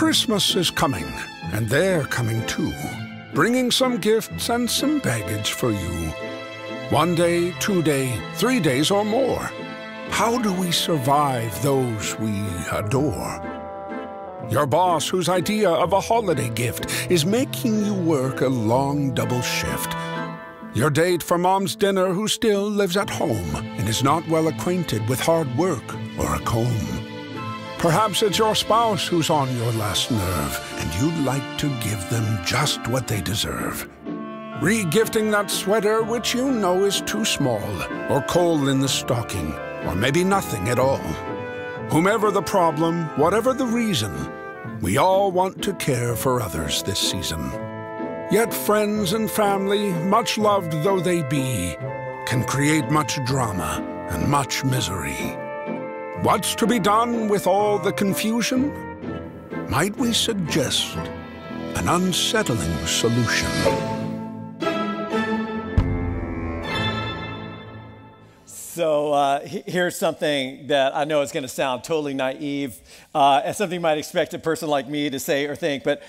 Christmas is coming, and they're coming too, bringing some gifts and some baggage for you. 1 day, 2 day, 3 days or more. How do we survive those we adore? Your boss, whose idea of a holiday gift is making you work a long double shift. Your date for mom's dinner, who still lives at home and is not well acquainted with hard work or a comb. Perhaps it's your spouse who's on your last nerve, and you'd like to give them just what they deserve. Re-gifting that sweater which you know is too small, or coal in the stocking, or maybe nothing at all. Whomever the problem, whatever the reason, we all want to care for others this season. Yet friends and family, much loved though they be, can create much drama and much misery. What's to be done with all the confusion? Might we suggest an unsettling solution? So here's something that I know is going to sound totally naive, and something you might expect a person like me to say or think, but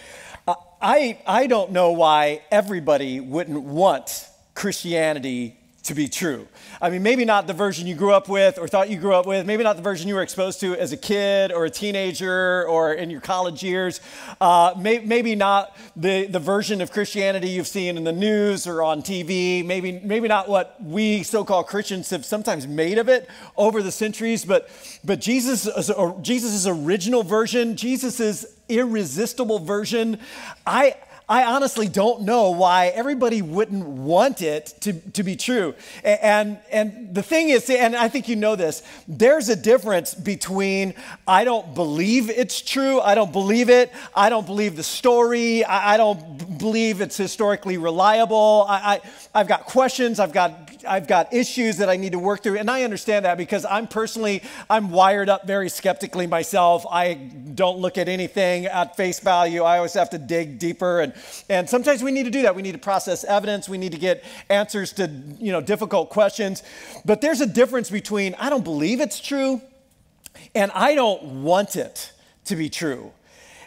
I don't know why everybody wouldn't want Christianity to be true. I mean, maybe not the version you grew up with or thought you grew up with, maybe not the version you were exposed to as a kid or a teenager or in your college years, maybe not the version of Christianity you've seen in the news or on TV, maybe not what we so-called Christians have sometimes made of it over the centuries, but Jesus' original version, Jesus' irresistible version, I honestly don't know why everybody wouldn't want it to be true. And the thing is, and I think you know this, there's a difference between I don't believe it's true, I don't believe it, I don't believe the story, I don't believe it's historically reliable, I've got questions, I've got issues that I need to work through, and I understand that because I'm wired up very skeptically myself. I don't look at anything at face value. I always have to dig deeper, and sometimes we need to do that. We need to process evidence. We need to get answers to difficult questions. But there's a difference between I don't believe it's true and I don't want it to be true.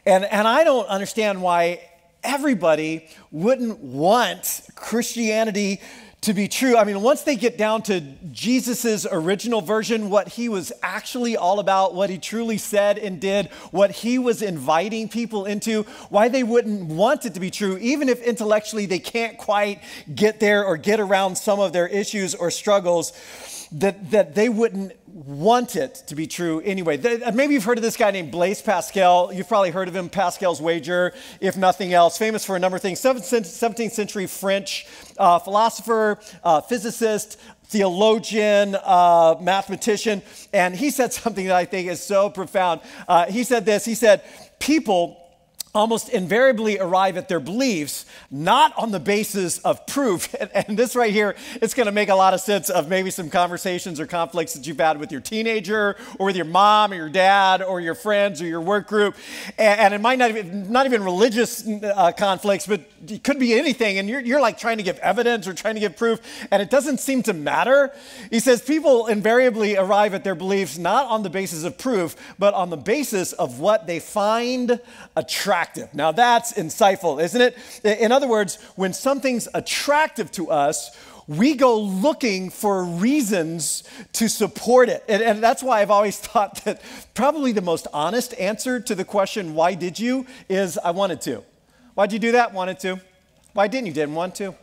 And I don't understand why everybody wouldn't want Christianity to be true. I mean, once they get down to Jesus's original version, what he was actually all about, what he truly said and did, what he was inviting people into, why they wouldn't want it to be true, even if intellectually they can't quite get there or get around some of their issues or struggles, that they wouldn't want it to be true anyway. Maybe you've heard of this guy named Blaise Pascal. You've probably heard of him, Pascal's wager, if nothing else. Famous for a number of things. 17th century French philosopher, physicist, theologian, mathematician. And he said something that I think is so profound. He said this, he said, people almost invariably arrive at their beliefs not on the basis of proof. And this right here, it's going to make a lot of sense of maybe some conversations or conflicts that you've had with your teenager or with your mom or your dad or your friends or your work group. And it might not even religious conflicts, but it could be anything. And you're like trying to give evidence or trying to give proof, and it doesn't seem to matter. He says people invariably arrive at their beliefs not on the basis of proof, but on the basis of what they find attractive. Now that's insightful, isn't it? In other words, when something's attractive to us, we go looking for reasons to support it. And that's why I've always thought that probably the most honest answer to the question, why did you, is I wanted to. Why'd you do that? Wanted to. Why didn't you? Didn't want to.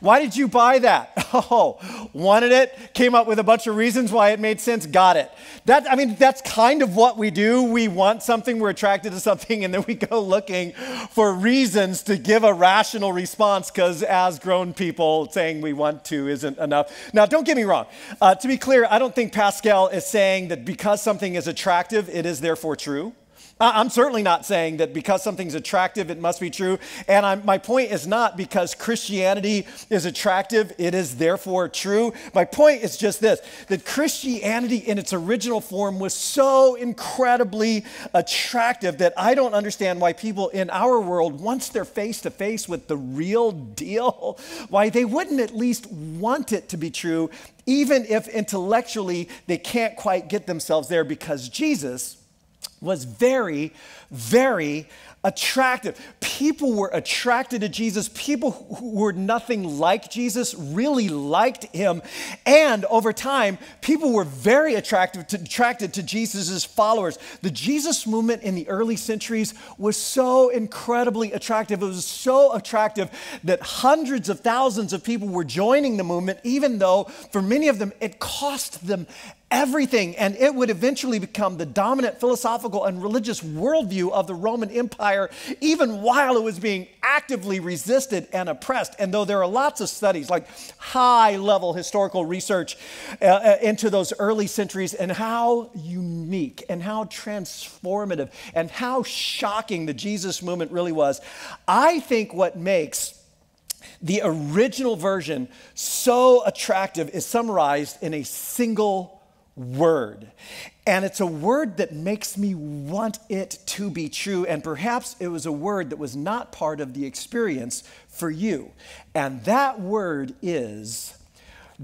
Why did you buy that? Oh, wanted it, came up with a bunch of reasons why it made sense, got it. That's kind of what we do. We want something, we're attracted to something, and then we go looking for reasons to give a rational response because as grown people, saying we want to isn't enough. Now, don't get me wrong. To be clear, I don't think Pascal is saying that because something is attractive, it is therefore true. I'm certainly not saying that because something's attractive, it must be true. And my point is not because Christianity is attractive, it is therefore true. My point is just this, that Christianity in its original form was so incredibly attractive that I don't understand why people in our world, once they're face to face with the real deal, why they wouldn't at least want it to be true, even if intellectually they can't quite get themselves there, because Jesus was very, very attractive. People were attracted to Jesus. People who were nothing like Jesus really liked him. And over time, people were very attracted to Jesus' followers. The Jesus movement in the early centuries was so incredibly attractive. It was so attractive that hundreds of thousands of people were joining the movement, even though for many of them, it cost them everything, and it would eventually become the dominant philosophical and religious worldview of the Roman Empire, even while it was being actively resisted and oppressed. And though there are lots of studies, like high-level historical research into those early centuries and how unique and how transformative and how shocking the Jesus movement really was, I think what makes the original version so attractive is summarized in a single word. And it's a word that makes me want it to be true. And perhaps it was a word that was not part of the experience for you. And that word is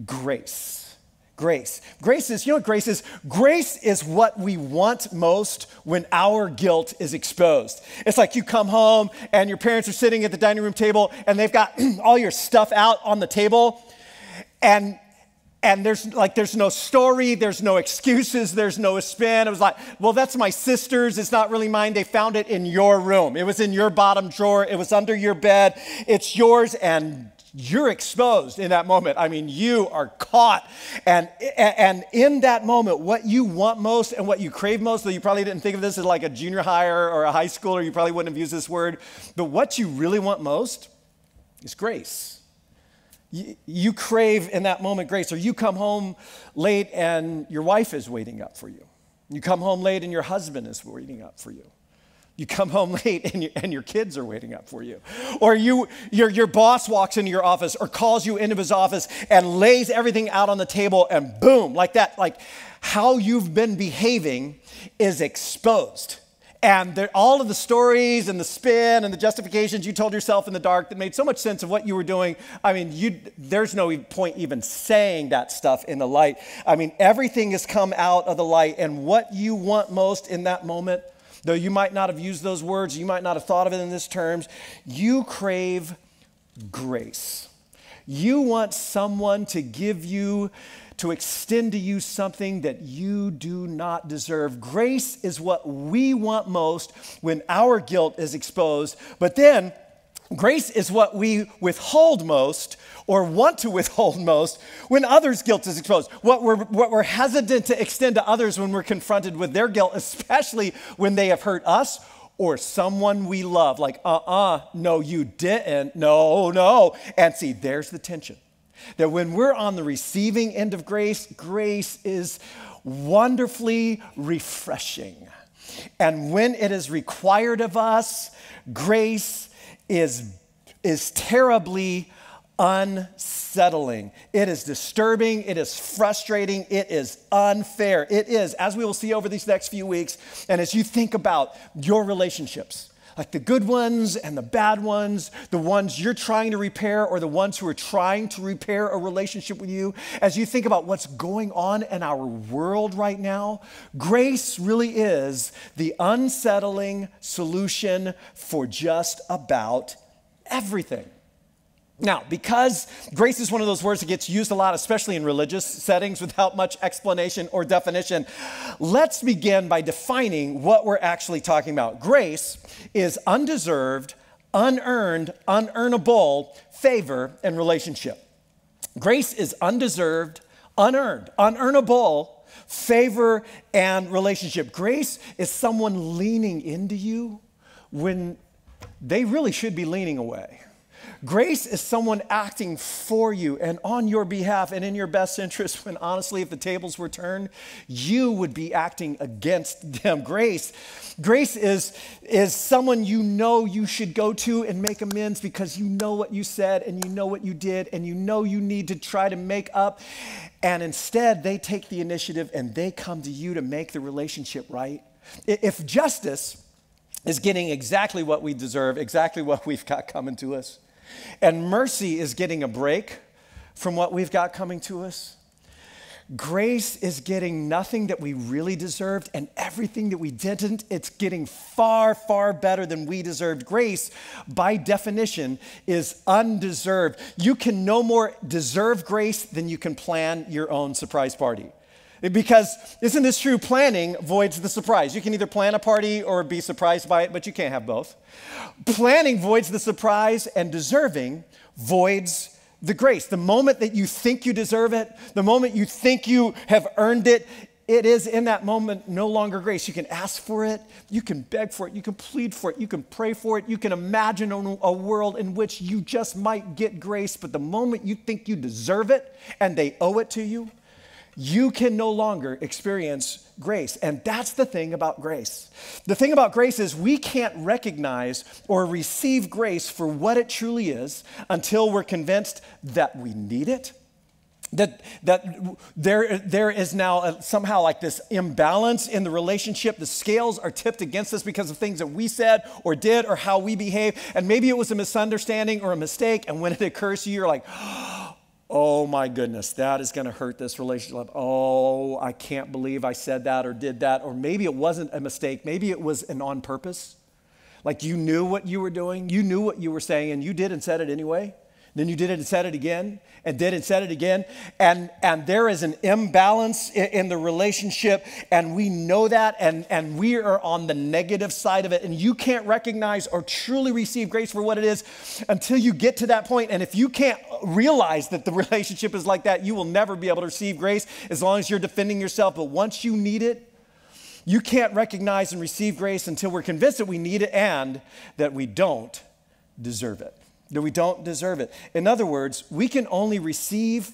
grace. Grace. Grace is, you know what grace is? Grace is what we want most when our guilt is exposed. It's like you come home and your parents are sitting at the dining room table and they've got all your stuff out on the table, and there's no story, there's no excuses, there's no spin. It was like, well, that's my sister's. It's not really mine. They found it in your room. It was in your bottom drawer. It was under your bed. It's yours, and you're exposed in that moment. I mean, you are caught. And in that moment, what you want most and what you crave most, though you probably didn't think of this as like a junior high or a high schooler, you probably wouldn't have used this word, but what you really want most is grace. You crave in that moment grace. Or you come home late and your wife is waiting up for you. You come home late and your husband is waiting up for you. You come home late and your kids are waiting up for you. Or your boss walks into your office or calls you into his office and lays everything out on the table, and boom, like that, like how you've been behaving is exposed. And all of the stories and the spin and the justifications you told yourself in the dark that made so much sense of what you were doing, I mean, there's no point even saying that stuff in the light. I mean, everything has come out of the light, and what you want most in that moment, though you might not have used those words, you might not have thought of it in these terms, you crave grace. You want someone to extend to you something that you do not deserve. Grace is what we want most when our guilt is exposed, but then grace is what we withhold most or want to withhold most when others' guilt is exposed. What we're hesitant to extend to others when we're confronted with their guilt, especially when they have hurt us or someone we love. Like, no, you didn't. No. And see, there's the tension. That when we're on the receiving end of grace, grace is wonderfully refreshing. And when it is required of us, grace is terribly unsettling. It is disturbing. It is frustrating. It is unfair. It is, as we will see over these next few weeks, and as you think about your relationships, like the good ones and the bad ones, the ones you're trying to repair or the ones who are trying to repair a relationship with you, as you think about what's going on in our world right now, grace really is the unsettling solution for just about everything. Now, because grace is one of those words that gets used a lot, especially in religious settings without much explanation or definition, let's begin by defining what we're actually talking about. Grace is undeserved, unearned, unearnable favor and relationship. Grace is undeserved, unearned, unearnable favor and relationship. Grace is someone leaning into you when they really should be leaning away. Grace is someone acting for you and on your behalf and in your best interest when honestly, if the tables were turned, you would be acting against them. Grace is someone you know you should go to and make amends because you know what you said and you know what you did and you know you need to try to make up. And instead, they take the initiative and they come to you to make the relationship right. If justice is getting exactly what we deserve, exactly what we've got coming to us, and mercy is getting a break from what we've got coming to us, Grace is getting nothing that we really deserved and everything that we didn't. It's getting far, far better than we deserved. Grace, by definition, is undeserved. You can no more deserve grace than you can plan your own surprise party. Because, isn't this true? Planning voids the surprise. You can either plan a party or be surprised by it, but you can't have both. Planning voids the surprise, and deserving voids the grace. The moment that you think you deserve it, the moment you think you have earned it, it is in that moment no longer grace. You can ask for it, you can beg for it, you can plead for it, you can pray for it, you can imagine a world in which you just might get grace, but the moment you think you deserve it and they owe it to you, you can no longer experience grace. And that's the thing about grace. The thing about grace is we can't recognize or receive grace for what it truly is until we're convinced that we need it, that there is now somehow like this imbalance in the relationship. The scales are tipped against us because of things that we said or did or how we behave. And maybe it was a misunderstanding or a mistake. And when it occurs to you, you're like, oh my goodness, that is going to hurt this relationship. Oh, I can't believe I said that or did that. Or maybe it wasn't a mistake. Maybe it was an on purpose. Like you knew what you were doing. You knew what you were saying and you did and said it anyway. Then you did it and said it again and did and said it again. And there is an imbalance in the relationship and we know that and we are on the negative side of it. And you can't recognize or truly receive grace for what it is until you get to that point. And if you can't realize that the relationship is like that, you will never be able to receive grace as long as you're defending yourself. But once you need it, you can't recognize and receive grace until we're convinced that we need it and that we don't deserve it. That we don't deserve it. In other words, we can only receive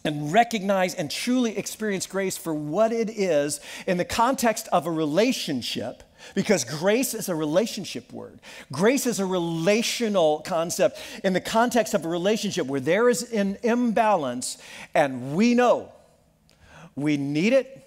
and recognize and truly experience grace for what it is in the context of a relationship, because grace is a relationship word. Grace is a relational concept in the context of a relationship where there is an imbalance and we know we need it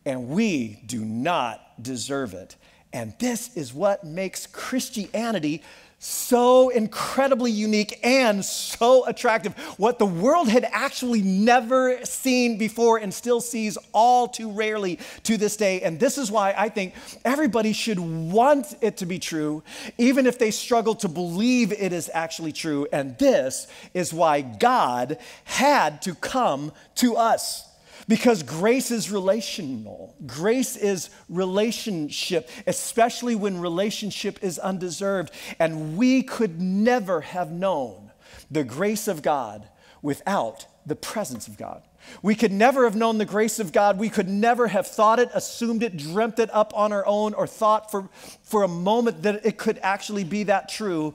and we do not deserve it. And this is what makes Christianity so incredibly unique and so attractive. What the world had actually never seen before and still sees all too rarely to this day. And this is why I think everybody should want it to be true, even if they struggle to believe it is actually true. And this is why God had to come to us. Because grace is relational. Grace is relationship, especially when relationship is undeserved. And we could never have known the grace of God without the presence of God. We could never have known the grace of God. We could never have thought it, assumed it, dreamt it up on our own, or thought for a moment that it could actually be that true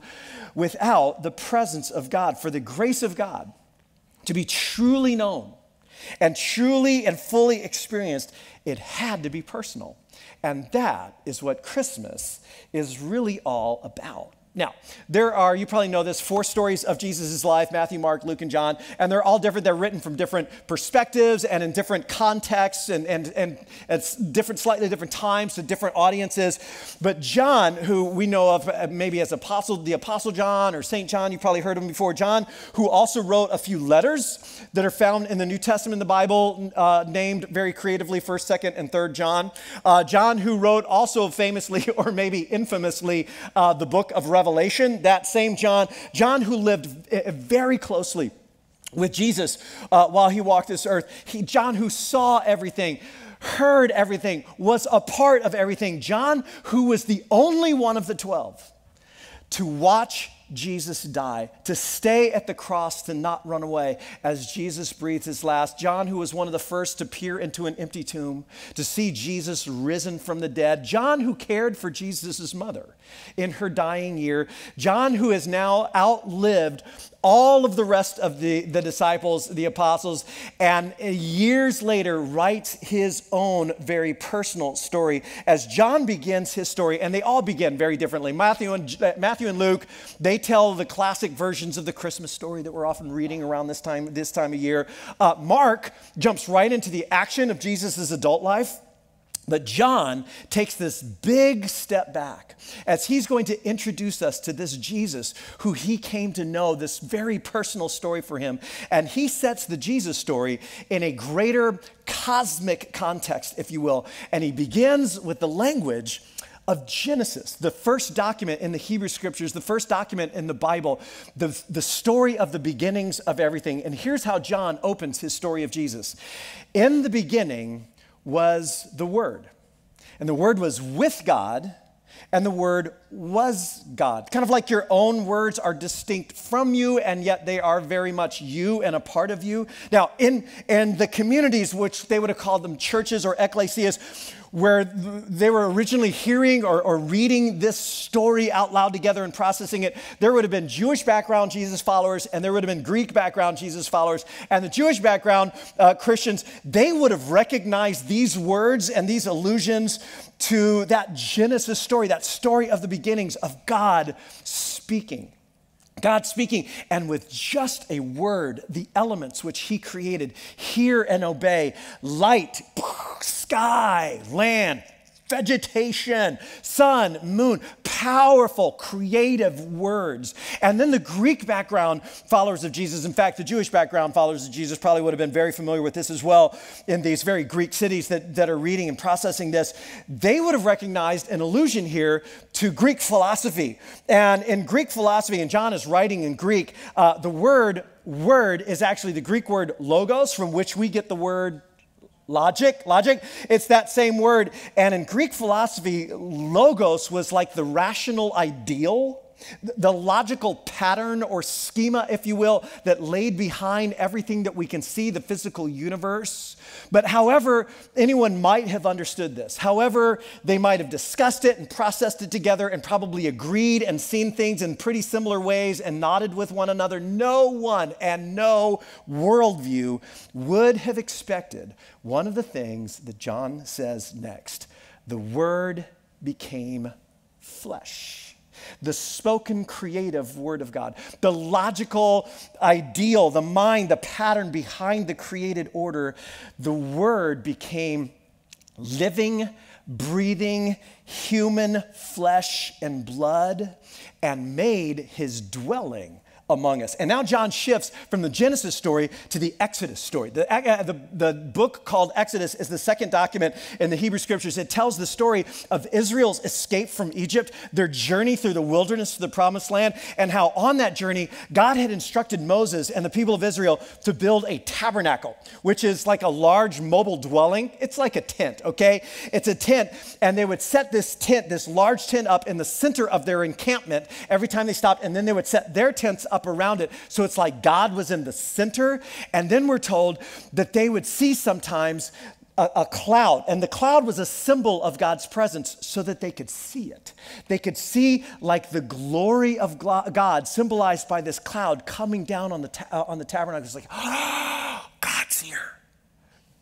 without the presence of God. For the grace of God to be truly known and truly and fully experienced, it had to be personal. And that is what Christmas is really all about. Now, there are, you probably know this, 4 stories of Jesus' life: Matthew, Mark, Luke, and John, and they're all different. They're written from different perspectives and in different contexts and different, slightly different times to different audiences. But John, who we know of maybe as the Apostle John or Saint John, you probably heard of him before. John, who also wrote a few letters that are found in the New Testament in the Bible, named very creatively 1st, 2nd, and 3rd John. John, who wrote also famously or maybe infamously the book of Revelation. That same John who lived very closely with Jesus while he walked this earth. John who saw everything, heard everything, was a part of everything. John who was the only one of the 12 to watch Jesus die, to stay at the cross, to not run away as Jesus breathed his last. John, who was one of the first to peer into an empty tomb, to see Jesus risen from the dead. John, who cared for Jesus' mother in her dying year. John, who has now outlived all of the rest of the disciples, the apostles, and years later writes his own very personal story. As John begins his story, and they all begin very differently. Matthew and Luke, they tell the classic versions of the Christmas story that we're often reading around this time of year. Mark jumps right into the action of Jesus' adult life. But John takes this big step back as he's going to introduce us to this Jesus who he came to know, this very personal story for him. And he sets the Jesus story in a greater cosmic context, if you will. And he begins with the language of Genesis, the first document in the Hebrew Scriptures, the first document in the Bible, the story of the beginnings of everything. And here's how John opens his story of Jesus. In the beginning was the Word, and the Word was with God, and the Word was God. Kind of like your own words are distinct from you, and yet they are very much you and a part of you. Now, in the communities, which they would have called them churches or ecclesias, where they were originally hearing or reading this story out loud together and processing it, there would have been Jewish background Jesus followers, and there would have been Greek background Jesus followers. And the Jewish background Christians, they would have recognized these words and these allusions to that Genesis story, that story of the beginnings of God speaking. God speaking, and with just a word, the elements which he created, hear and obey, light, sky, land, vegetation, sun, moon, powerful, creative words. And then the Greek background followers of Jesus, in fact, the Jewish background followers of Jesus probably would have been very familiar with this as well in these very Greek cities that are reading and processing this. They would have recognized an allusion here to Greek philosophy. And in Greek philosophy, and John is writing in Greek, the word is actually the Greek word logos, from which we get the word logic. It's that same word. And in Greek philosophy, logos was like the rational ideal, the logical pattern or schema, if you will, that laid behind everything that we can see, the physical universe. But however anyone might have understood this, however they might have discussed it and processed it together and probably agreed and seen things in pretty similar ways and nodded with one another, no one and no worldview would have expected one of the things that John says next. The Word became flesh. The spoken creative word of God, the logical ideal, the mind, the pattern behind the created order, the Word became living, breathing, human flesh and blood and made his dwelling among us. And now John shifts from the Genesis story to the Exodus story. The book called Exodus is the second document in the Hebrew Scriptures. It tells the story of Israel's escape from Egypt, their journey through the wilderness to the Promised Land, and how on that journey, God had instructed Moses and the people of Israel to build a tabernacle, which is like a large mobile dwelling. It's like a tent, okay? It's a tent, and they would set this tent, this large tent up in the center of their encampment every time they stopped, and then they would set their tents up around it. So it's like God was in the center. And then we're told that they would see sometimes a cloud, and the cloud was a symbol of God's presence so that they could see it. They could see like the glory of God symbolized by this cloud coming down on the tabernacle. It's like, oh, God's here.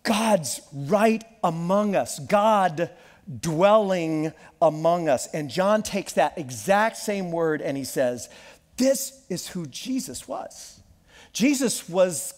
God's right among us. God dwelling among us. And John takes that exact same word and he says, this is who Jesus was. Jesus was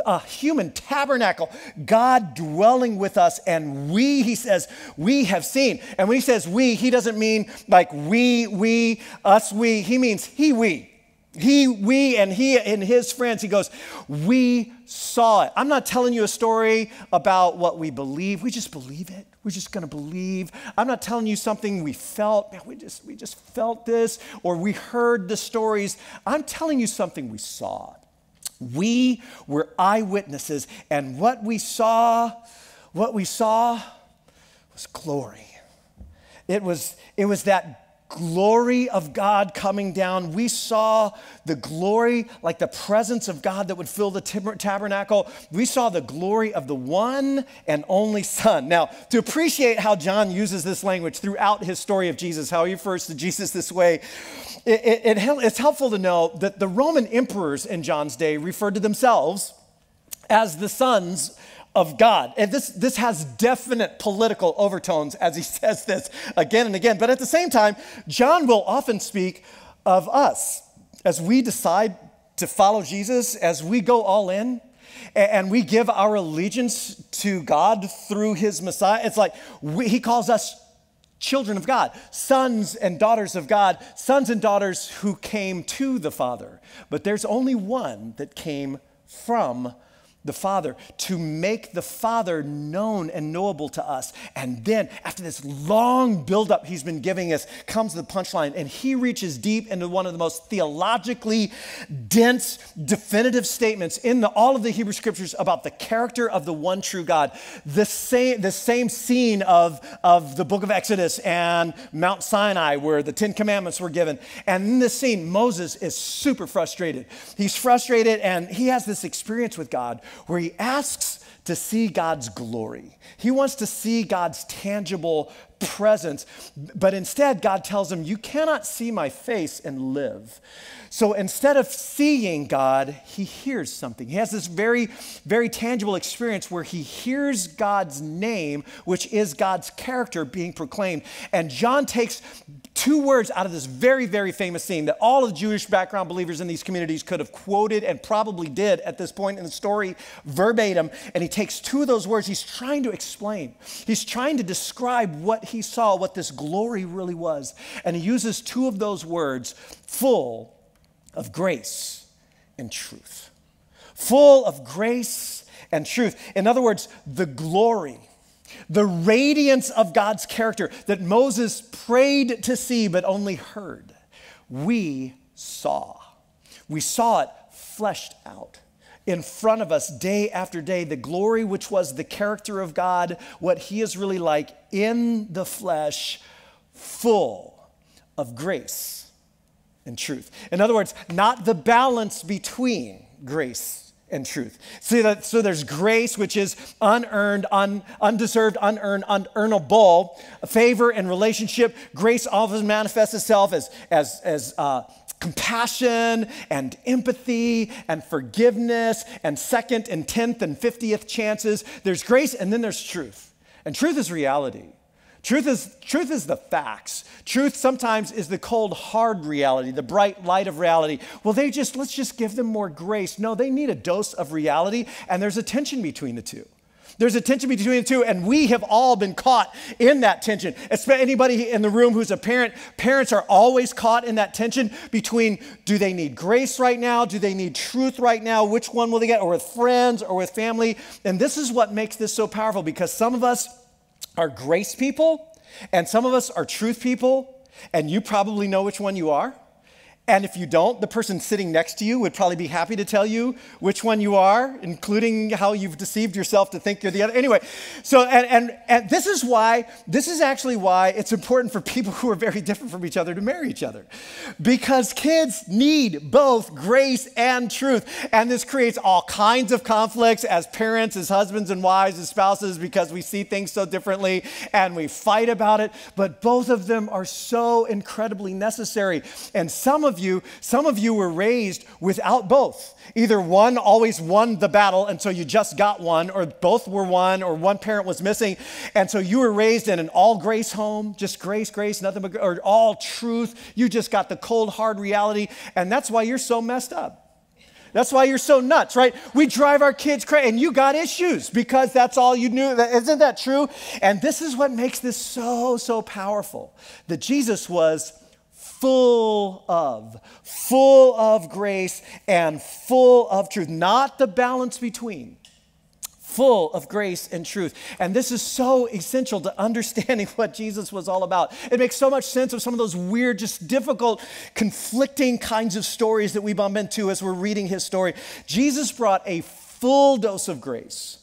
a human tabernacle, God dwelling with us, and he says, we have seen. And when he says we, he doesn't mean like we, us, we. He means we. We, and he and his friends, he goes, we saw it. I'm not telling you a story about what we believe. We just believe it. We're just going to believe. I'm not telling you something we felt. Man, we just felt this, or we heard the stories. I'm telling you something we saw. We were eyewitnesses, and what we saw was glory. It was that glory of God coming down. We saw the glory, like the presence of God that would fill the tabernacle. We saw the glory of the one and only Son. Now, to appreciate how John uses this language throughout his story of Jesus, how he refers to Jesus this way, it's helpful to know that the Roman emperors in John's day referred to themselves as the sons of God. And this has definite political overtones as he says this again and again. But at the same time, John will often speak of us as we decide to follow Jesus, as we go all in. and we give our allegiance to God through his Messiah. It's like he calls us children of God, sons and daughters of God, sons and daughters who came to the Father. But there's only one that came from the Father, to make the Father known and knowable to us. And then after this long buildup he's been giving us, comes the punchline, and he reaches deep into one of the most theologically dense, definitive statements in all of the Hebrew Scriptures about the character of the one true God. The same scene of the book of Exodus and Mount Sinai where the 10 Commandments were given. And in this scene, Moses is super frustrated. He's frustrated, and he has this experience with God where he asks to see God's glory. He wants to see God's tangible presence, but instead God tells him, you cannot see my face and live. So instead of seeing God, he hears something. He has this very, very tangible experience where he hears God's name, which is God's character being proclaimed. And John takes 2 words out of this very, very famous scene that all of the Jewish background believers in these communities could have quoted and probably did at this point in the story verbatim. And he takes 2 of those words. He's trying to explain. He's trying to describe what he saw, what this glory really was. And he uses 2 of those words, full of grace and truth. Full of grace and truth. In other words, the glory, the radiance of God's character that Moses prayed to see but only heard, we saw. We saw it fleshed out in front of us day after day. The glory which was the character of God, what he is really like in the flesh, full of grace and truth. In other words, not the balance between grace and truth. So there's grace, which is unearned, undeserved, unearned, unearnable. Favor and relationship. Grace often manifests itself as compassion and empathy and forgiveness and second and 10th and 50th chances. There's grace, and then there's truth. And truth is reality. Truth is the facts. Truth sometimes is the cold, hard reality, the bright light of reality. Well, let's just give them more grace. No, they need a dose of reality, and there's a tension between the two. There's a tension between the two, and we have all been caught in that tension. Anybody in the room who's a parent, parents are always caught in that tension between, do they need grace right now? Do they need truth right now? Which one will they get? Or with friends or with family? And this is what makes this so powerful, because some of us are grace people, and some of us are truth people, and you probably know which one you are. And if you don't, the person sitting next to you would probably be happy to tell you which one you are, including how you've deceived yourself to think you're the other. Anyway, so and this is actually why it's important for people who are very different from each other to marry each other. Because kids need both grace and truth. And this creates all kinds of conflicts as parents, as husbands and wives, as spouses, because we see things so differently and we fight about it. But both of them are so incredibly necessary. And some of you were raised without both. Either one always won the battle, and so you just got one, or both were one, or one parent was missing. And so you were raised in an all grace home, just grace, nothing but, or all truth. You just got the cold, hard reality. And that's why you're so messed up. That's why you're so nuts, right? We drive our kids crazy, and you got issues because that's all you knew. Isn't that true? And this is what makes this so, so powerful, that Jesus was full of grace and full of truth, not the balance between. Full of grace and truth. And this is so essential to understanding what Jesus was all about. It makes so much sense of some of those weird, just difficult, conflicting kinds of stories that we bump into as we're reading his story. Jesus brought a full dose of grace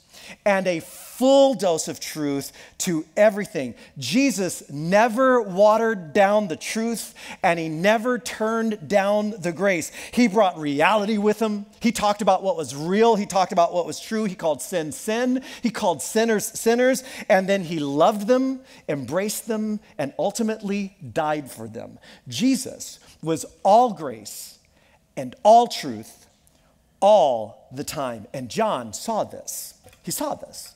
and a full dose of truth to everything. Jesus never watered down the truth, and he never turned down the grace. He brought reality with him. He talked about what was real. He talked about what was true. He called sin, sin. He called sinners, sinners. And then he loved them, embraced them, and ultimately died for them. Jesus was all grace and all truth all the time. And John saw this. He saw this.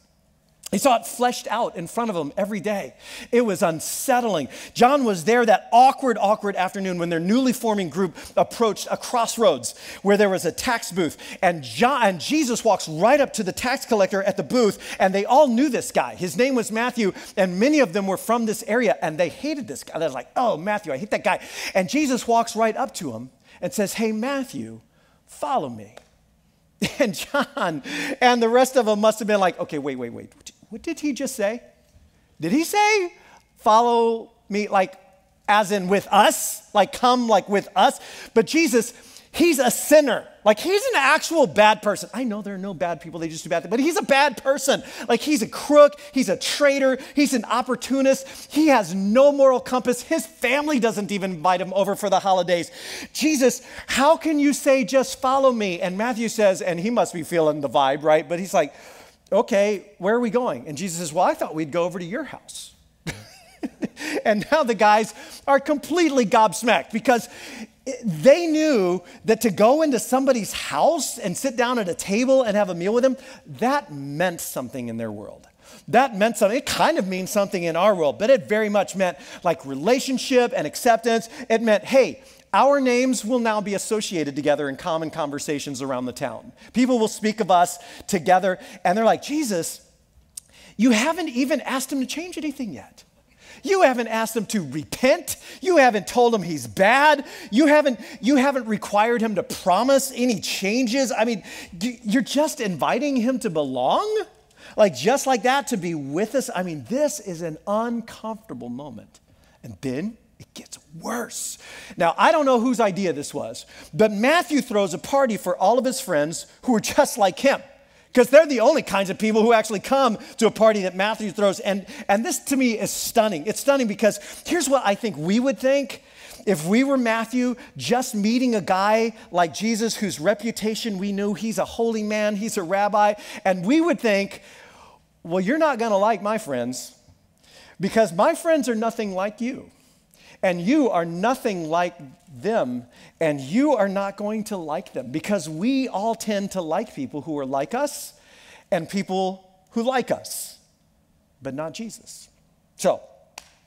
He saw it fleshed out in front of him every day. It was unsettling. John was there that awkward afternoon when their newly forming group approached a crossroads where there was a tax booth. And Jesus walks right up to the tax collector at the booth, and they all knew this guy. His name was Matthew, and many of them were from this area, and they hated this guy. They're like, oh, Matthew, I hate that guy. And Jesus walks right up to him and says, hey, Matthew, follow me. And John and the rest of them must have been like, okay, wait. What did he just say? Did he say, follow me, like, as in with us? Like, come, like, with us? But Jesus, he's a sinner. Like, he's an actual bad person. I know there are no bad people. They just do bad things. But he's a bad person. Like, he's a crook. He's a traitor. He's an opportunist. He has no moral compass. His family doesn't even invite him over for the holidays. Jesus, how can you say, just follow me? And Matthew says, and he must be feeling the vibe, right? But he's like, okay, where are we going? And Jesus says, well, I thought we'd go over to your house. And now the guys are completely gobsmacked because they knew that to go into somebody's house and sit down at a table and have a meal with them, that meant something in their world. That meant something. It kind of means something in our world, but it very much meant like relationship and acceptance. It meant, hey, our names will now be associated together in common conversations around the town. People will speak of us together, and they're like, Jesus, you haven't even asked him to change anything yet. You haven't asked him to repent. You haven't told him he's bad. You haven't required him to promise any changes. I mean, you're just inviting him to belong? Like, just like that, to be with us? I mean, this is an uncomfortable moment. And then it gets worse. Now, I don't know whose idea this was, but Matthew throws a party for all of his friends who are just like him, because they're the only kinds of people who actually come to a party that Matthew throws. And this, to me, is stunning. It's stunning because here's what I think we would think if we were Matthew, just meeting a guy like Jesus whose reputation we knew. He's a holy man. He's a rabbi. And we would think, well, you're not going to like my friends because my friends are nothing like you. And you are nothing like them, and you are not going to like them because we all tend to like people who are like us and people who like us, but not Jesus. So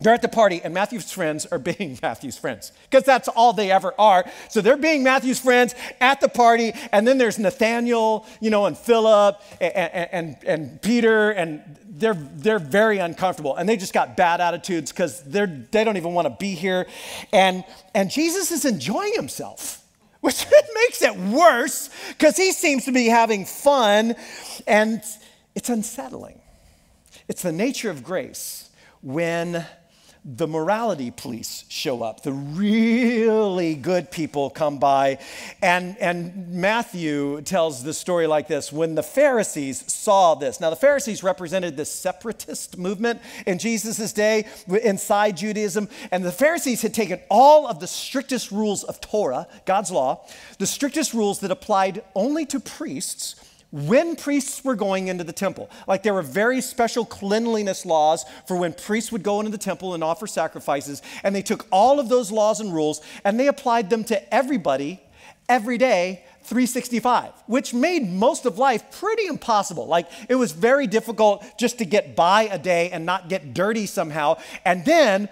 they're at the party, and Matthew's friends are being Matthew's friends because that's all they ever are. So they're being Matthew's friends at the party, and then there's Nathaniel, and Philip and Peter, and they're very uncomfortable, and they just got bad attitudes because they don't even want to be here, and Jesus is enjoying himself, which makes it worse because he seems to be having fun, and it's unsettling. It's the nature of grace when the morality police show up. The really good people come by. And Matthew tells the story like this. When the Pharisees saw this, now the Pharisees represented this separatist movement in Jesus' day inside Judaism. And the Pharisees had taken all of the strictest rules of Torah, God's law, the strictest rules that applied only to priests when priests were going into the temple. Like there were very special cleanliness laws for when priests would go into the temple and offer sacrifices. And they took all of those laws and rules and they applied them to everybody, every day, 365, which made most of life pretty impossible. Like it was very difficult just to get by a day and not get dirty somehow. And then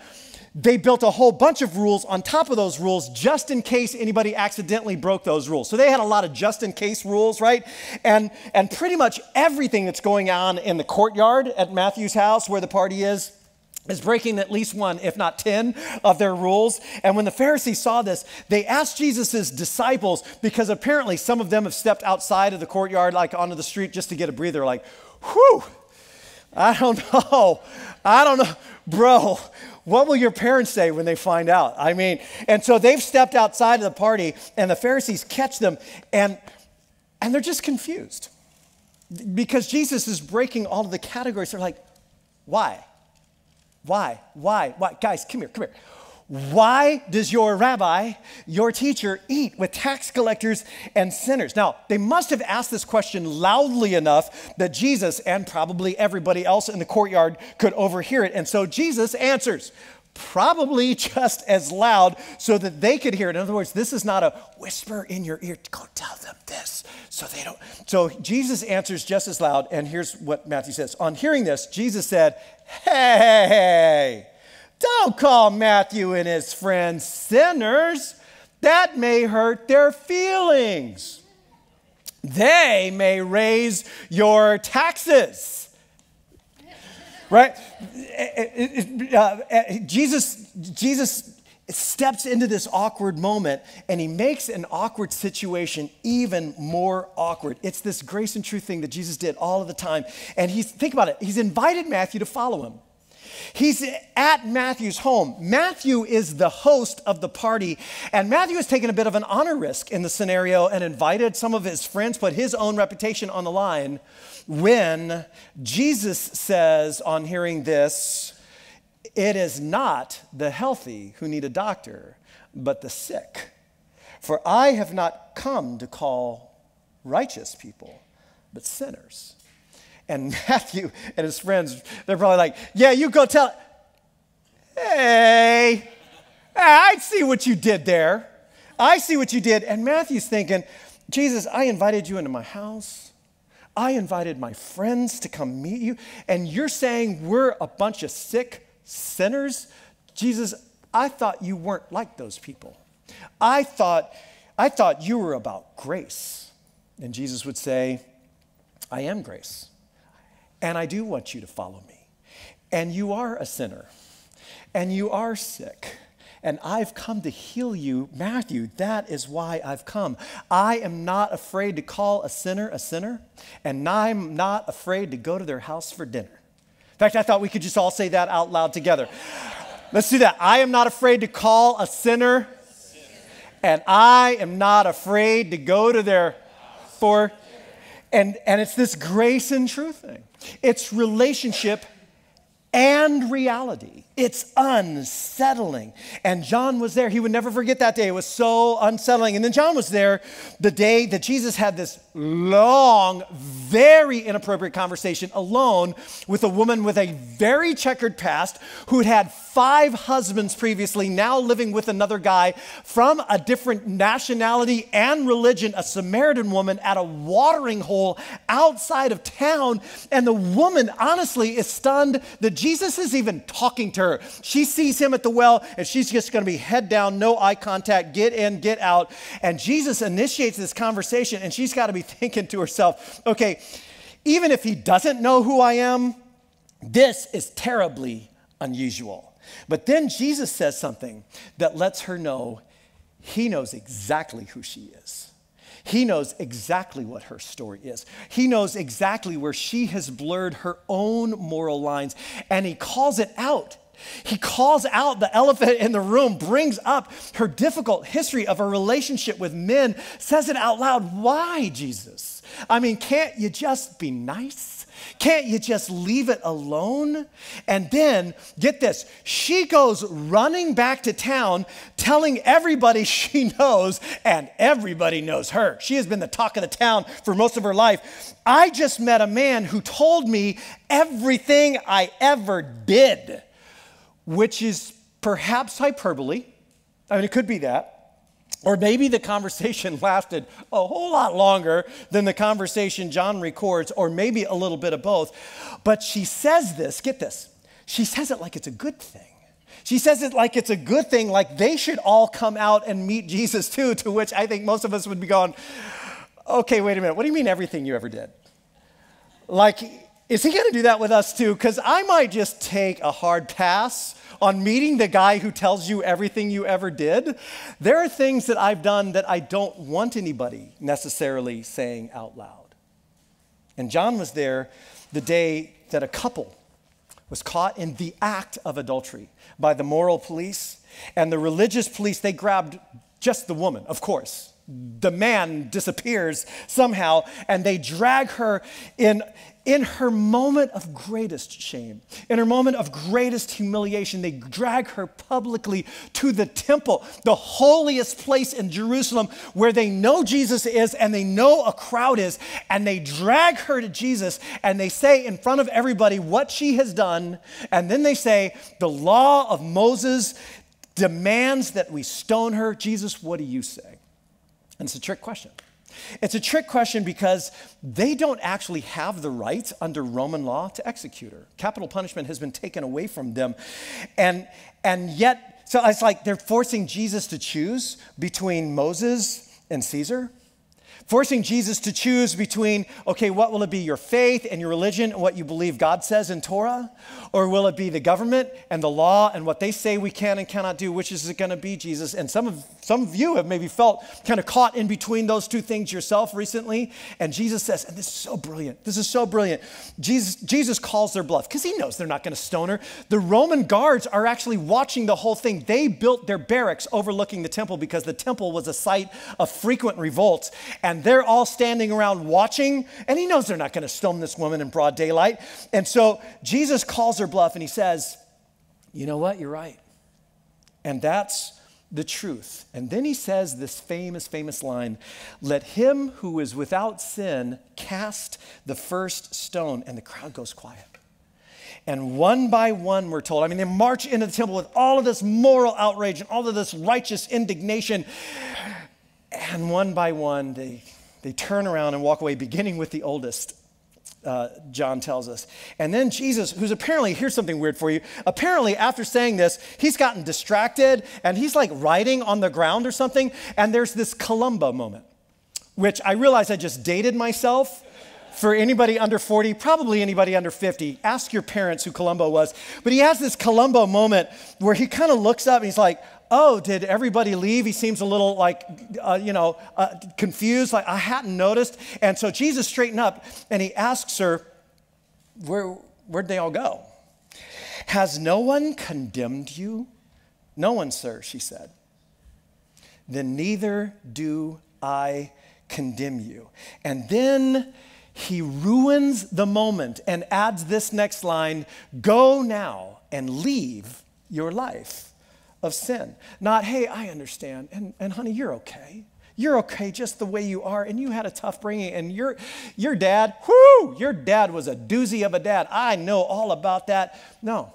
they built a whole bunch of rules on top of those rules just in case anybody accidentally broke those rules. So they had a lot of just in case rules, right? And pretty much everything that's going on in the courtyard at Matthew's house where the party is breaking at least one, if not 10, of their rules. And when the Pharisees saw this, they asked Jesus' disciples, because apparently some of them have stepped outside of the courtyard, like onto the street just to get a breather, like, whew, I don't know, bro. What will your parents say when they find out? I mean, and so they've stepped outside of the party and the Pharisees catch them and they're just confused because Jesus is breaking all of the categories. They're like, why? Guys, come here. Why does your rabbi, your teacher, eat with tax collectors and sinners? Now, they must have asked this question loudly enough that Jesus and probably everybody else in the courtyard could overhear it. And so Jesus answers, probably just as loud so that they could hear it. In other words, this is not a whisper in your ear, go tell them this so they don't. So Jesus answers just as loud, and here's what Matthew says. On hearing this, Jesus said, hey, don't call Matthew and his friends sinners. That may hurt their feelings. They may raise your taxes. Right? Jesus steps into this awkward moment, and he makes an awkward situation even more awkward. It's this grace and truth thing that Jesus did all of the time. And think about it, he's invited Matthew to follow him. He's at Matthew's home. Matthew is the host of the party, and Matthew has taken a bit of an honor risk in the scenario and invited some of his friends, put his own reputation on the line, when Jesus says, on hearing this, it is not the healthy who need a doctor, but the sick. For I have not come to call righteous people, but sinners. And Matthew and his friends, they're probably like, yeah, you go tell. Hey, I see what you did there. I see what you did. And Matthew's thinking, Jesus, I invited you into my house. I invited my friends to come meet you. And you're saying we're a bunch of sick sinners? Jesus, I thought you weren't like those people. I thought you were about grace. And Jesus would say, I am grace. And I do want you to follow me. And you are a sinner. And you are sick. And I've come to heal you. Matthew, that is why I've come. I am not afraid to call a sinner, and I'm not afraid to go to their house for dinner. In fact, I thought we could just all say that out loud together. Let's do that. I am not afraid to call a sinner, and I am not afraid to go to their for. And it's this grace and truth thing. It's relationship and reality. It's unsettling. And John was there. He would never forget that day. It was so unsettling. And then John was there the day that Jesus had this long, very inappropriate conversation alone with a woman with a very checkered past who had 5 husbands previously, now living with another guy from a different nationality and religion, a Samaritan woman at a watering hole outside of town. And the woman, honestly, is stunned that Jesus is even talking to her. She sees him at the well, and she's just going to be head down, no eye contact, get in, get out. And Jesus initiates this conversation, and she's got to be thinking to herself, okay, even if he doesn't know who I am, this is terribly unusual. But then Jesus says something that lets her know he knows exactly who she is. He knows exactly what her story is. He knows exactly where she has blurred her own moral lines, and he calls it out. He calls out the elephant in the room, brings up her difficult history of her relationship with men, says it out loud. Why, Jesus? I mean, can't you just be nice? Can't you just leave it alone? And then, get this, she goes running back to town, telling everybody she knows, and everybody knows her. She has been the talk of the town for most of her life. I just met a man who told me everything I ever did, which is perhaps hyperbole. I mean, it could be that. Or maybe the conversation lasted a whole lot longer than the conversation John records, or maybe a little bit of both. But she says this, get this, she says it like it's a good thing. She says it like it's a good thing, like they should all come out and meet Jesus too, to which I think most of us would be going, okay, wait a minute, what do you mean everything you ever did? Like, is he going to do that with us too? Because I might just take a hard pass on meeting the guy who tells you everything you ever did. There are things that I've done that I don't want anybody necessarily saying out loud. And John was there the day that a couple was caught in the act of adultery by the moral police. And the religious police, they grabbed just the woman, of course. The man disappears somehow, and they drag her in her moment of greatest shame, in her moment of greatest humiliation, they drag her publicly to the temple, the holiest place in Jerusalem where they know Jesus is and they know a crowd is, and they drag her to Jesus and they say in front of everybody what she has done, and then they say, the law of Moses demands that we stone her. Jesus, what do you say? And it's a trick question. It's a trick question because they don't actually have the right under Roman law to execute her. Capital punishment has been taken away from them. And yet, so it's like they're forcing Jesus to choose between Moses and Caesar. Forcing Jesus to choose between, okay, what will it be, your faith and your religion and what you believe God says in Torah? Or will it be the government and the law and what they say we can and cannot do? Which is it going to be, Jesus? And some of you have maybe felt kind of caught in between those two things yourself recently. And Jesus says, and this is so brilliant. This is so brilliant. Jesus calls their bluff because he knows they're not going to stone her. The Roman guards are actually watching the whole thing. They built their barracks overlooking the temple because the temple was a site of frequent revolts. And they're all standing around watching, and he knows they're not going to stone this woman in broad daylight. And so Jesus calls her bluff, and he says, you know what? You're right. And that's the truth. And then he says this famous line, let him who is without sin cast the first stone. And the crowd goes quiet. And one by one, we're told, they march into the temple with all of this moral outrage and all of this righteous indignation. And one by one, they turn around and walk away, beginning with the oldest, John tells us. And then Jesus, who's apparently, here's something weird for you. Apparently, after saying this, he's gotten distracted, and he's like writing on the ground or something. And there's this Columbo moment, which I realize I just dated myself. For anybody under 40, probably anybody under 50, ask your parents who Columbo was. But he has this Columbo moment where he kind of looks up and he's like, oh, did everybody leave? He seems a little confused, like I hadn't noticed. And so Jesus straightened up and he asks her, where'd they all go? Has no one condemned you? No one, sir, she said. Then neither do I condemn you. And then he ruins the moment and adds this next line, go now and leave your life of sin. Not, hey, I understand, and honey, you're okay. You're okay just the way you are, and you had a tough bringing, and your dad, your dad was a doozy of a dad. I know all about that. No.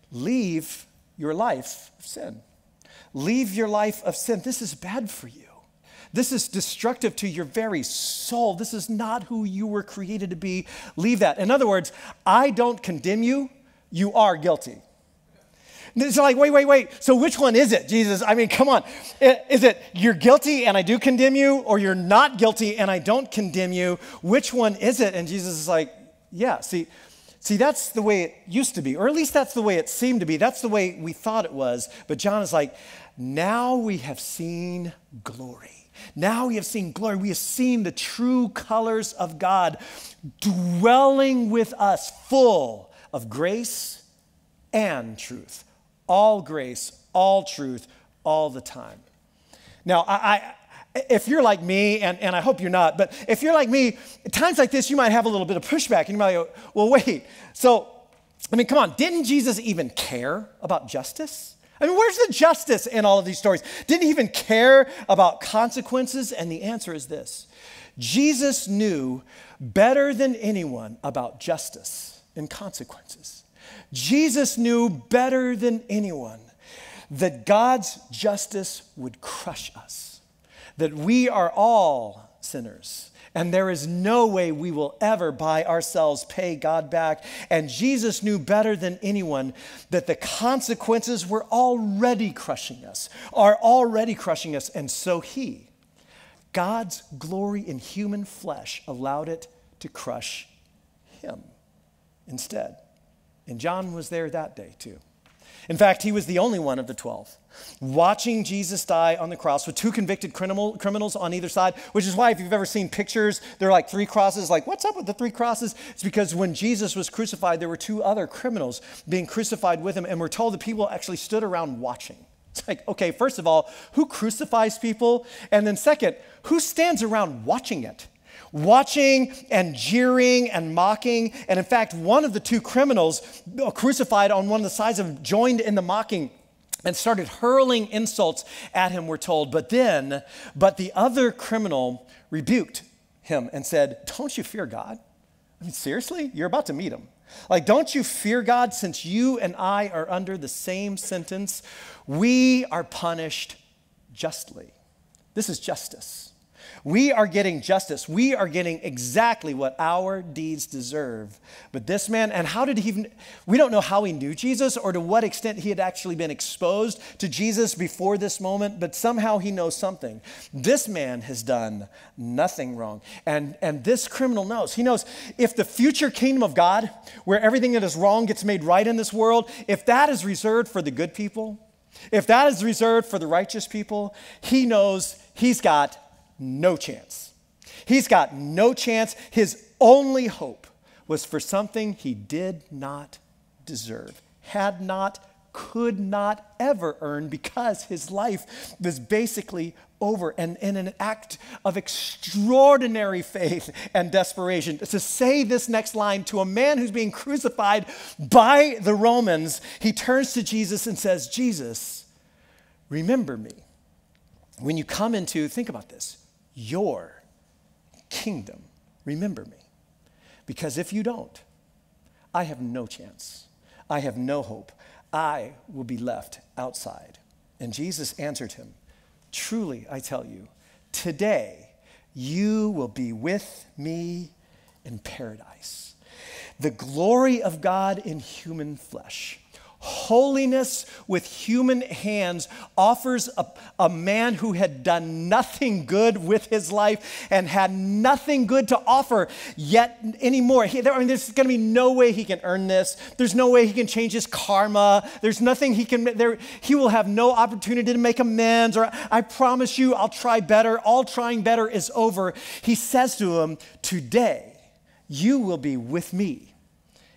Leave your life of sin. Leave your life of sin. This is bad for you. This is destructive to your very soul. This is not who you were created to be. Leave that. In other words, I don't condemn you. You are guilty. It's like, wait. So which one is it, Jesus? Come on. Is it you're guilty and I do condemn you, or you're not guilty and I don't condemn you? Which one is it? And Jesus is like, yeah, see, that's the way it used to be, or at least that's the way it seemed to be. That's the way we thought it was. But John is like, now we have seen glory. Now we have seen glory. We have seen the true colors of God dwelling with us, full of grace and truth. All grace, all truth, all the time. Now, if you're like me, and I hope you're not, but if you're like me, at times like this, you might have a little bit of pushback. And you might go, well, wait. So, come on. Didn't Jesus even care about justice? Where's the justice in all of these stories? Didn't he even care about consequences? And the answer is this. Jesus knew better than anyone about justice and consequences. Jesus knew better than anyone that God's justice would crush us, that we are all sinners, and there is no way we will ever by ourselves pay God back. And Jesus knew better than anyone that the consequences were already crushing us, and so God's glory in human flesh, allowed it to crush him instead. And John was there that day too. In fact, he was the only one of the 12 watching Jesus die on the cross with two convicted criminals on either side, which is why if you've ever seen pictures, there are like 3 crosses, like what's up with the 3 crosses? It's because when Jesus was crucified, there were 2 other criminals being crucified with him, and we're told the people actually stood around watching. It's like, okay, first of all, who crucifies people? And then second, who stands around watching it? watching and jeering and mocking. And in fact, one of the two criminals crucified on one of the sides of him joined in the mocking and started hurling insults at him, we're told. But the other criminal rebuked him and said, don't you fear God? I mean, seriously? You're about to meet him. Like, don't you fear God since you and I are under the same sentence? We are punished justly. This is justice. We are getting justice. We are getting exactly what our deeds deserve. But this man, and how did he even, we don't know how he knew Jesus or to what extent he had actually been exposed to Jesus before this moment, but somehow he knows something. This man has done nothing wrong. And this criminal knows. He knows if the future kingdom of God, where everything that is wrong gets made right in this world, if that is reserved for the good people, if that is reserved for the righteous people, he knows he's got no chance. He's got no chance. His only hope was for something he did not deserve, had not, could not ever earn, because his life was basically over. And in an act of extraordinary faith and desperation, to say this next line to a man who's being crucified by the Romans, he turns to Jesus and says, Jesus, remember me when you come into, think about this, your kingdom. Remember me. Because if you don't, I have no chance. I have no hope. I will be left outside. And Jesus answered him, truly, I tell you, today you will be with me in paradise. The glory of God in human flesh. Holiness with human hands offers a man who had done nothing good with his life and had nothing good to offer yet anymore. There's going to be no way he can earn this. There's no way he can change his karma. There's nothing he can, he will have no opportunity to make amends, or I promise you I'll try better. All trying better is over. He says to him, today you will be with me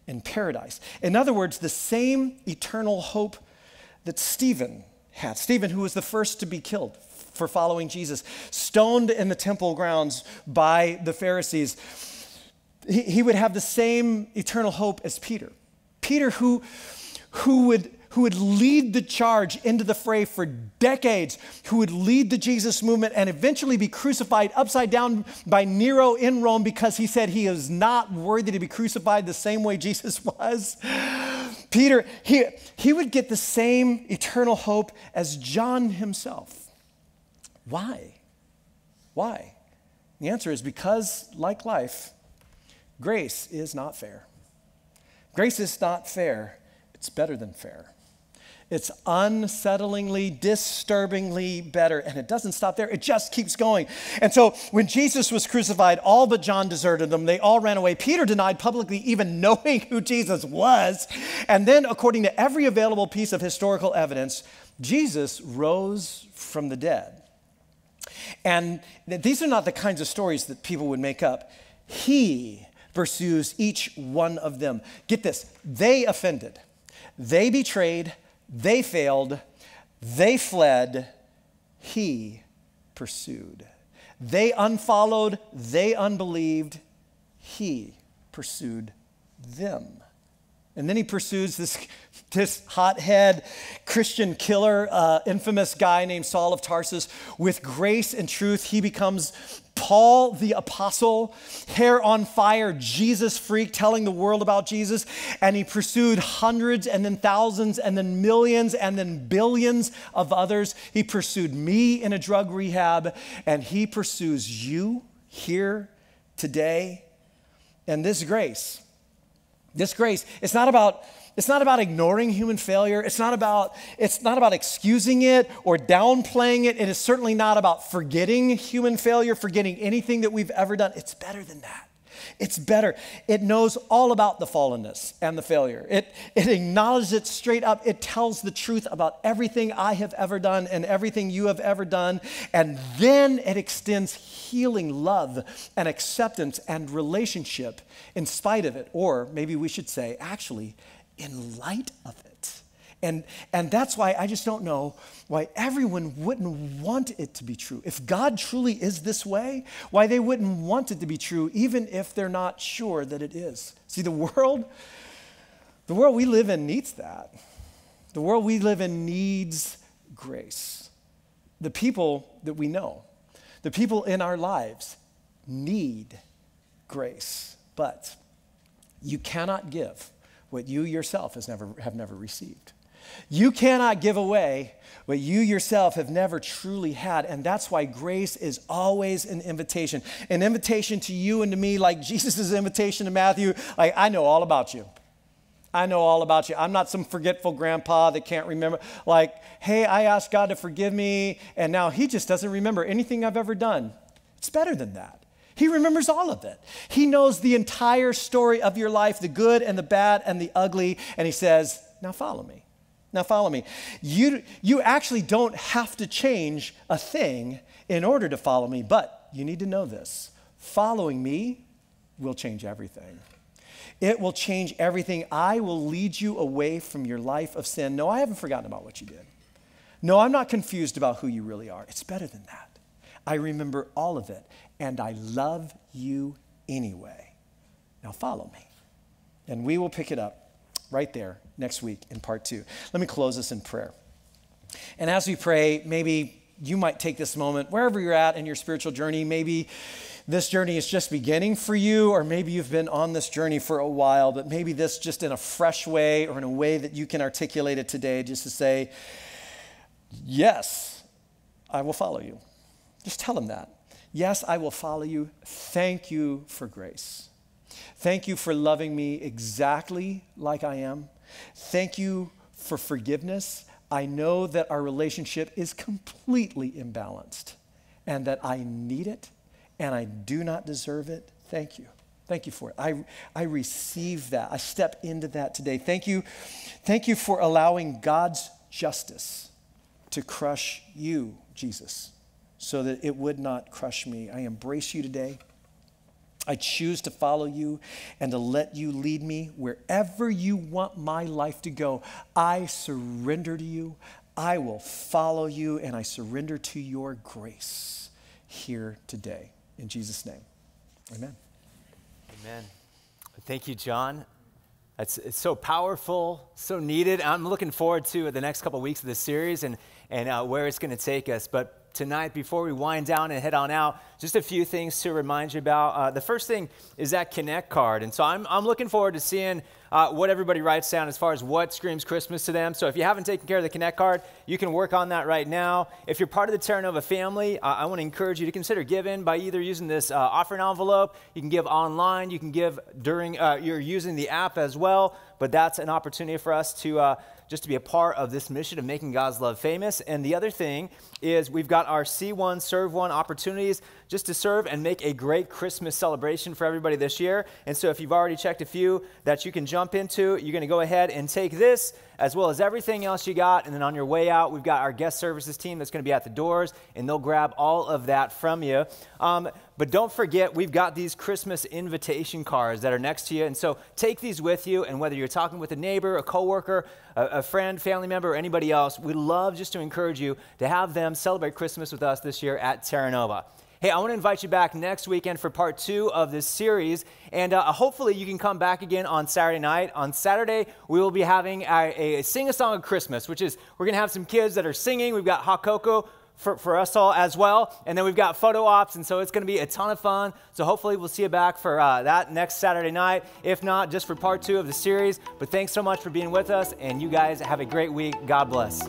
in paradise. In other words, the same eternal hope that Stephen had. Stephen, who was the first to be killed for following Jesus, stoned in the temple grounds by the Pharisees. He would have the same eternal hope as Peter. Peter, who would lead the charge into the fray for decades, who would lead the Jesus movement and eventually be crucified upside down by Nero in Rome because he said he is not worthy to be crucified the same way Jesus was. Peter, he would get the same eternal hope as John himself. Why? Why? The answer is because, like life, grace is not fair. Grace is not fair. It's better than fair. It's unsettlingly, disturbingly better. And it doesn't stop there. It just keeps going. And so when Jesus was crucified, all but John deserted him. They all ran away. Peter denied publicly even knowing who Jesus was. And then, according to every available piece of historical evidence, Jesus rose from the dead. And these are not the kinds of stories that people would make up. He pursues each one of them. Get this. They offended. They betrayed. They failed, they fled, he pursued. They unfollowed, they unbelieved, he pursued them. And then he pursues this hothead Christian killer, infamous guy named Saul of Tarsus. With grace and truth, he becomes Paul the apostle, hair on fire, Jesus freak, telling the world about Jesus. And he pursued hundreds and then thousands and then millions and then billions of others. He pursued me in a drug rehab, and he pursues you here today. And this grace, it's not about ignoring human failure. It's not about excusing it or downplaying it. It is certainly not about forgetting human failure, forgetting anything that we've ever done. It's better than that. It's better. It knows all about the fallenness and the failure. It acknowledges it straight up. It tells the truth about everything I have ever done and everything you have ever done. And then it extends healing love and acceptance and relationship in spite of it. Or maybe we should say, actually, in light of it. And that's why I just don't know why everyone wouldn't want it to be true. If God truly is this way, why they wouldn't want it to be true, even if they're not sure that it is. See, the world we live in needs that. The world we live in needs grace. The people that we know, the people in our lives need grace. But you cannot give what you yourself have never received. You cannot give away what you yourself have never truly had. And that's why grace is always an invitation to you and to me, like Jesus' invitation to Matthew. Like, I know all about you. I know all about you. I'm not some forgetful grandpa that can't remember. Like, hey, I asked God to forgive me, and now he just doesn't remember anything I've ever done. It's better than that. He remembers all of it. He knows the entire story of your life, the good and the bad and the ugly, and he says, now follow me. Now follow me. You actually don't have to change a thing in order to follow me, but you need to know this. Following me will change everything. It will change everything. I will lead you away from your life of sin. No, I haven't forgotten about what you did. No, I'm not confused about who you really are. It's better than that. I remember all of it, and I love you anyway. Now follow me. And we will pick it up right there next week in part 2. Let me close this in prayer. And as we pray, maybe you might take this moment, wherever you're at in your spiritual journey, maybe this journey is just beginning for you, or maybe you've been on this journey for a while, but maybe this just in a fresh way or in a way that you can articulate it today, just to say, yes, I will follow you. Just tell him that. Yes, I will follow you. Thank you for grace. Thank you for loving me exactly like I am. Thank you for forgiveness. I know that our relationship is completely imbalanced and that I need it and I do not deserve it. Thank you. Thank you for it. I receive that. I step into that today. Thank you. Thank you for allowing God's justice to crush you, Jesus, so that it would not crush me. I embrace you today. I choose to follow you and to let you lead me wherever you want my life to go. I surrender to you. I will follow you, and I surrender to your grace here today. In Jesus' name, amen. Amen. Thank you, John. It's so powerful, so needed. I'm looking forward to the next couple of weeks of this series and where it's going to take us. But tonight, before we wind down and head on out, just a few things to remind you about. The first thing is that Connect card. And so I'm looking forward to seeing what everybody writes down as far as what screams Christmas to them. So if you haven't taken care of the Connect card, you can work on that right now. If you're part of the Terra Nova family, I want to encourage you to consider giving by either using this offering envelope. You can give online. You can give during you're using the app as well. But that's an opportunity for us to just to be a part of this mission of making God's love famous. And the other thing is we've got our See One, Serve One opportunities just to serve and make a great Christmas celebration for everybody this year. And so if you've already checked a few that you can jump into, you're going to go ahead and take this as well as everything else you got. And then on your way out, we've got our guest services team that's going to be at the doors, and they'll grab all of that from you. But don't forget, we've got these Christmas invitation cards that are next to you. And so take these with you, and whether you're talking with a neighbor, a coworker, a friend, family member, or anybody else, we'd love just to encourage you to have them celebrate Christmas with us this year at Terra Nova. Hey, I want to invite you back next weekend for part 2 of this series, and hopefully you can come back again on Saturday night. On Saturday, we will be having a Sing a Song of Christmas, which is we're going to have some kids that are singing. We've got hot cocoa for us all as well, and then we've got photo ops, and so it's going to be a ton of fun. So hopefully we'll see you back for that next Saturday night, if not just for part 2 of the series. But thanks so much for being with us, and you guys have a great week. God bless.